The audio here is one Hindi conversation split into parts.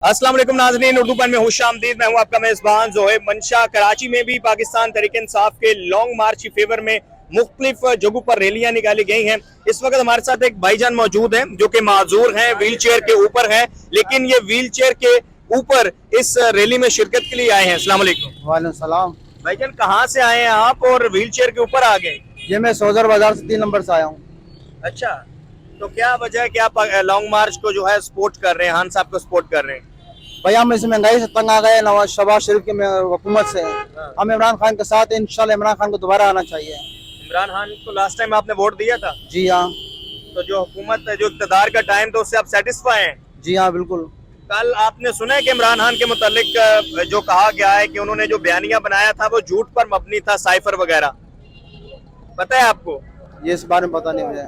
अस्सलाम वालेकुम नाज़रीन, उर्दू पन में खुशामदीद। मैं हूं आपका मेज़बान ज़ोहेब मंशा। कराची में भी पाकिस्तान तहरीक इंसाफ के लॉन्ग मार्च की फेवर में मुख्तलिफ जगहों पर रैलियां निकाली गई हैं। इस वक्त हमारे साथ एक भाईजान मौजूद हैं जो कि माजूर हैं, व्हील चेयर के ऊपर हैं, लेकिन ये व्हील चेयर के ऊपर इस रैली में शिरकत के लिए आए हैं। अस्सलाम वालेकुम। वालेकुम सलाम। भाईजान, कहाँ से आए हैं आप और व्हील चेयर के ऊपर आ गए? ये मैं सौजर बाजार से 3 नंबर से आया हूँ। अच्छा, तो क्या वजह है कि आप लॉन्ग मार्च को जो है सपोर्ट कर रहे हैं, खान साहब को सपोर्ट कर रहे हैं? भैया हम इस महंगाई से तंग आ गए, नवाज शहबाज शरीफ की हुकूमत से। हम इमरान खान के साथ, इंशाल्लाह इमरान खान को दोबारा आना चाहिए। इमरान खान को लास्ट टाइम आपने वोट दिया था? जी हाँ। तो जो हुकूमत है, जो इक़्तिदार का टाइम था, उससे आप सेटिस्फाई हैं? जी हाँ बिल्कुल। कल आपने सुना है कि इमरान खान के मुतालिक जो कहा गया है कि उन्होंने जो बयानिया बनाया था वो झूठ पर मबनी था, साइफर वगैरह, पता है आपको? ये इस बारे में पता नहीं मुझे।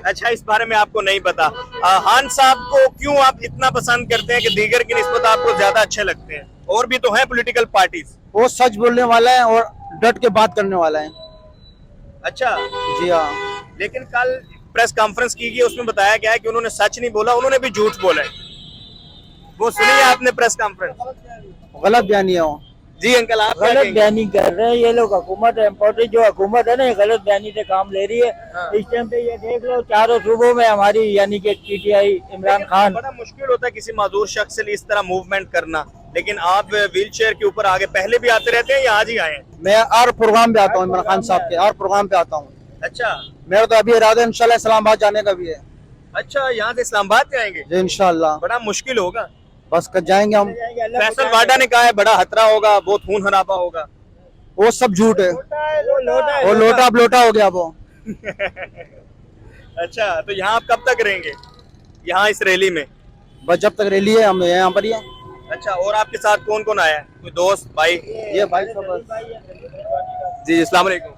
अच्छा, इस बारे में आपको नहीं पता। खान साहब को क्यों आप इतना पसंद करते हैं कि दीगर की निस्बत आपको ज्यादा अच्छे लगते हैं? और भी तो हैं पॉलिटिकल पार्टीज। वो सच बोलने वाला है और डट के बात करने वाला है। अच्छा जी हाँ। लेकिन कल प्रेस कॉन्फ्रेंस की गई, उसमें बताया गया है कि उन्होंने सच नहीं बोला, उन्होंने भी झूठ बोला है। वो सुनी है आपने प्रेस कॉन्फ्रेंस? गलत बयानिया हो। जी अंकल, आप क्या गलत कहेंगे? बयानी कर रहे हैं ये लोग। हुकूमत इम्पोर्टेड जो हुकूमत है ना, ये गलत बयानी से काम ले रही है। हाँ। इस टाइम पे ये देख लो, चारों सूबों में हमारी यानी कि टीटीआई इमरान खान। बड़ा मुश्किल होता है किसी माजूर शख्स से इस तरह मूवमेंट करना, लेकिन आप व्हील चेयर के ऊपर आगे पहले भी आते रहते हैं या आज ही आए हैं? मैं हर प्रोग्राम पे आता हूँ, इमरान खान साहब के हर प्रोग्राम पे आता हूँ। अच्छा मेरा तो अभी इरादा है इंशाल्लाह इस्लामाबाद जाने का भी है। अच्छा, यहाँ से इस्लामाबाद जाएंगे? जी इंशाल्लाह। बड़ा मुश्किल होगा। बस कर जाएंगे हम। फैसल वाडा ने कहा है बड़ा खतरा होगा, बहुत खून खराबा होगा। वो सब झूठ है। वो लोटा अब लोटा हो गया वो। अच्छा, तो यहाँ आप कब तक रहेंगे, यहाँ इस रैली में? बस जब तक रैली है हम यहाँ पर ही है। अच्छा, और आपके साथ कौन कौन आया है? कोई दोस्त भाई? ये भाई सब। जी अस्सलाम वालेकुम।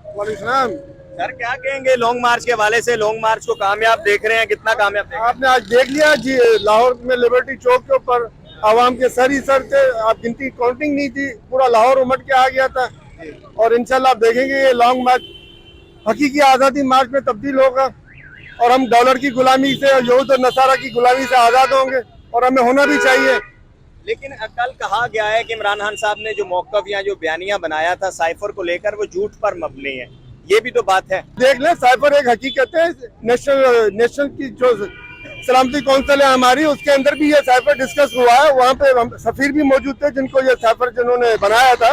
सर, क्या कहेंगे लॉन्ग मार्च के हवाले से? लॉन्ग मार्च को कामयाब देख रहे हैं? कितना कामयाब देख रहे हैं? आपने आज देख लिया जी, लाहौर में लिबर्टी चौक के ऊपर आवाम के सर ही सर थे। आप गिनती काउंटिंग नहीं थी, पूरा लाहौर उमड़ के आ गया था। और इंशाल्लाह आप देखेंगे ये लॉन्ग मार्च हकीकी आज़ादी मार्च में तब्दील होगा और हम डॉलर की गुलामी से और यहूद और नसारा की गुलामी से आज़ाद होंगे, और हमें होना भी चाहिए। लेकिन कल कहा गया है कि इमरान खान साहब ने जो मौक़िफ़ या जो बयानिया बनाया था साइफर को लेकर, वो झूठ पर मबनी है। ये भी तो बात है। देख लें, साइफर एक हकीकत है। नेशनल की जो सलामती कौंसिल है हमारी, उसके अंदर भी ये साइफर डिस्कस हुआ है। वहाँ पे सफीर भी मौजूद थे जिनको ये साइफर जिन्होंने बनाया था,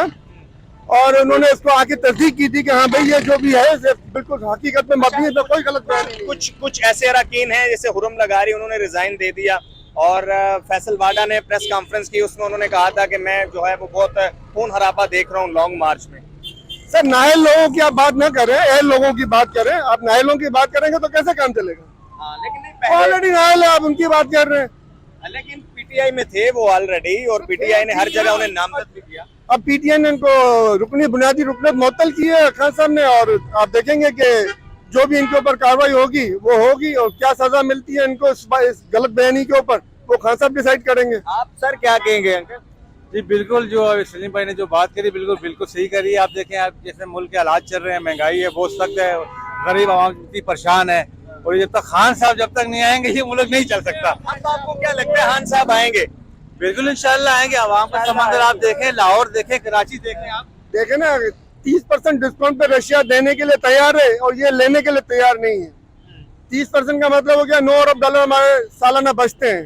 और उन्होंने इसको आके तस्दीक की थी कि हाँ भाई ये जो भी है बिल्कुल हकीकत में मबनी है, तो कोई गलत बयान नहीं। कुछ ऐसे अरकान हैं जैसे हुरम लगारी, उन्होंने रिजाइन दे दिया, और फैसल वाडा ने प्रेस कॉन्फ्रेंस की, उसमें उन्होंने कहा था कि मैं जो है वो बहुत खून खराबा देख रहा हूँ लॉन्ग मार्च में। सर, नायल लोगों की आप बात न करें, अहल लोगों की बात करें। आप नायलों की बात करेंगे तो कैसे काम चलेगा? हाँ, लेकिन नहीं पहले, ऑलरेडी नायल है, आप उनकी बात कर रहे हैं। लेकिन पीटीआई में थे वो ऑलरेडी, और पीटीआई ने हर जगह उन्हें नामजद भी किया। अब पीटीआई ने इनको बुनियादी रुकनीत मुअत्तल की है खान साहब ने, और आप देखेंगे कि जो भी इनके ऊपर कार्रवाई होगी वो होगी, और क्या सजा मिलती है इनको इस गलत बयानी के ऊपर वो खान साहब डिसाइड करेंगे। आप सर क्या कहेंगे अंकल? जी बिल्कुल, जो सलीम भाई ने जो बात करी बिल्कुल सही करी है। आप देखें, आप जैसे मुल्क के हालात चल रहे हैं, महंगाई है बहुत सख्त है, गरीब आवाम इतनी परेशान है, और जब तक खान साहब जब तक नहीं आएंगे ये मुल्क नहीं चल सकता। अब आपको क्या लगता है खान साहब आएंगे? बिल्कुल इंशाल्लाह आएंगे। आवाम का समंदर आप देखें, लाहौर देखें, कराची देखें, आप देखें ना, 30% डिस्काउंट पे रशिया देने के लिए तैयार है और ये लेने के लिए तैयार नहीं है। 30% का मतलब हो गया 9 अरब डॉलर हमारे सालाना बचते हैं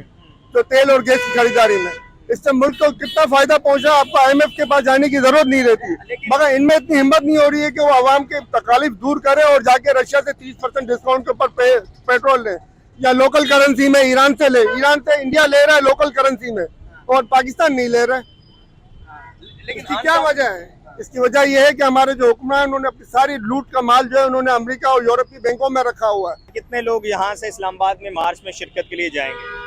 तो तेल और गैस की खरीदारी में। इससे मुल्क को कितना फायदा पहुंचा, आपको IMF के पास जाने की जरूरत नहीं रहती, मगर इनमें इतनी हिम्मत नहीं हो रही है कि वो आवाम के तकालीफ दूर करे और जाके रशिया से 30% डिस्काउंट के ऊपर पेट्रोल ले, या लोकल करेंसी में ईरान से ले। ईरान से इंडिया ले रहा है लोकल करेंसी में, और पाकिस्तान नहीं ले रहा है। लेकिन इसकी क्या वजह है? इसकी वजह यह है कि हमारे जो हुक्मरान उन्होंने अपनी सारी लूट का माल जो है उन्होंने अमेरिका और यूरोप की बैंकों में रखा हुआ है। कितने लोग यहाँ से इस्लामाबाद में मार्च में शिरकत के लिए जाएंगे?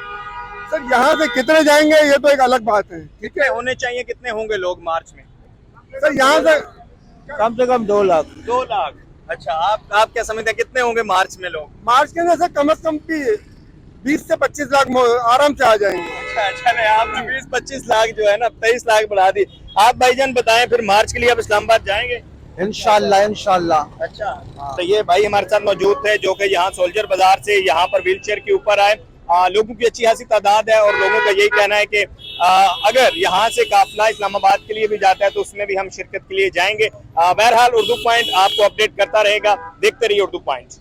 सर, यहाँ से कितने जाएंगे ये तो एक अलग बात है। कितने होने चाहिए, कितने होंगे लोग मार्च में? सर, यहाँ से कम से कम 2 लाख। 2 लाख। अच्छा, आप क्या समझते हैं कितने होंगे मार्च में लोग? मार्च के अंदर से कम भी 20 से 25 लाख आराम से आ जाएंगे। अच्छा नहीं, आपने 20-25 लाख जो है ना 23 लाख बढ़ा दी। आप भाईजान बताएं, फिर मार्च के लिए आप इस्लामाबाद जाएंगे? इंशाल्लाह इंशाल्लाह। अच्छा, तो ये भाई हमारे साथ मौजूद थे जो कि यहाँ सोल्जर बाजार से यहाँ पर व्हील चेयर के ऊपर आए, लोगों की अच्छी खासी तादाद है और लोगों का यही कहना है कि अगर यहाँ से काफिला इस्लामाबाद के लिए भी जाता है तो उसमें भी हम शिरकत के लिए जाएंगे। बहरहाल उर्दू पॉइंट आपको अपडेट करता रहेगा, देखते रहिए उर्दू पॉइंट।